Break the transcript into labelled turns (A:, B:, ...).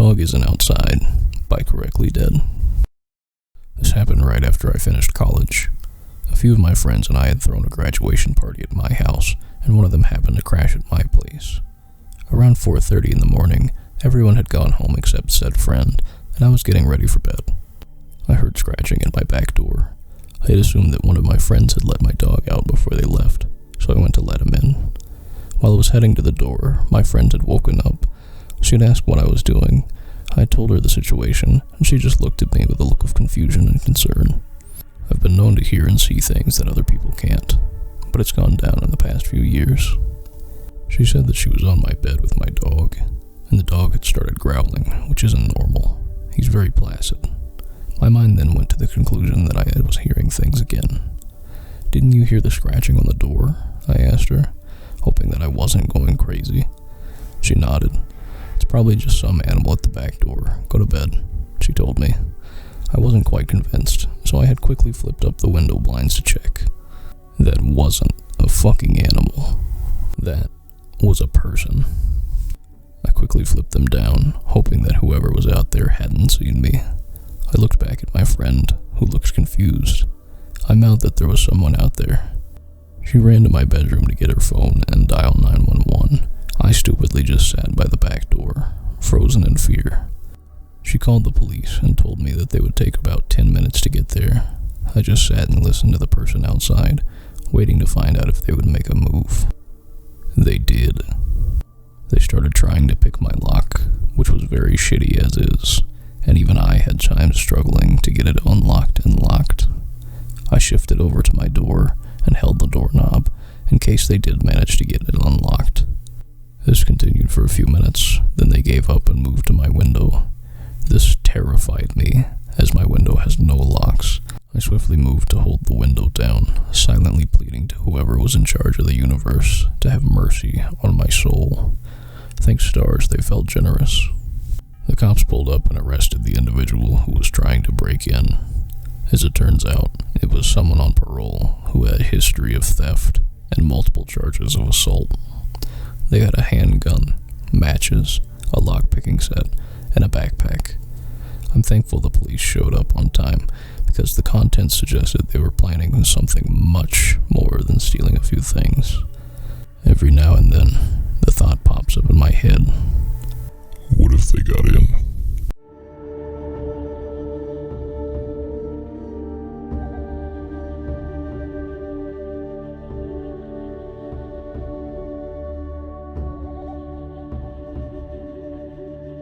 A: dog isn't outside, by correctly dead. This happened right after I finished college. A few of my friends and I had thrown a graduation party at my house, and one of them happened to crash at my place. Around 4:30 in the morning, everyone had gone home except said friend, and I was getting ready for bed. I heard scratching at my back door. I had assumed that one of my friends had let my dog out before they left, so I went to let him in. While I was heading to the door, my friend had woken up. She had asked what I was doing. I had told her the situation, and she just looked at me with a look of confusion and concern. I've been known to hear and see things that other people can't, but it's gone down in the past few years. She said that she was on my bed with my dog, and the dog had started growling, which isn't normal. He's very placid. My mind then went to the conclusion that I was hearing things again. "Didn't you hear the scratching on the door?" I asked her, hoping that I wasn't going crazy. She nodded. "It's probably just some animal at the back door. Go to bed," she told me. I wasn't quite convinced, so I had quickly flipped up the window blinds to check. That wasn't a fucking animal. That was a person. I quickly flipped them down, hoping that whoever was out there hadn't seen me. I looked back at my friend, who looked confused. I mouthed that there was someone out there. She ran to my bedroom to get her phone and dial 911. I stupidly just sat by the back door, frozen in fear. She called the police and told me that they would take about 10 minutes to get there. I just sat and listened to the person outside, waiting to find out if they would make a move. They did. They started trying to pick my lock, which was very shitty as is, and even I had times struggling to get it unlocked and locked. I shifted over to my door and held the doorknob in case they did manage to get it unlocked. This continued for a few minutes, then they gave up and moved to my window. This terrified me, as my window has no locks. I swiftly moved to hold the window down, silently pleading to whoever was in charge of the universe to have mercy on my soul. Thank stars they felt generous. The cops pulled up and arrested the individual who was trying to break in. As it turns out, it was someone on parole who had a history of theft and multiple charges of assault. They had a handgun, matches, a lock-picking set, and a backpack. I'm thankful the police showed up on time, because the contents suggested they were planning something much more than stealing a few things. Every now and then, the thought pops up in my head.
B: What if they got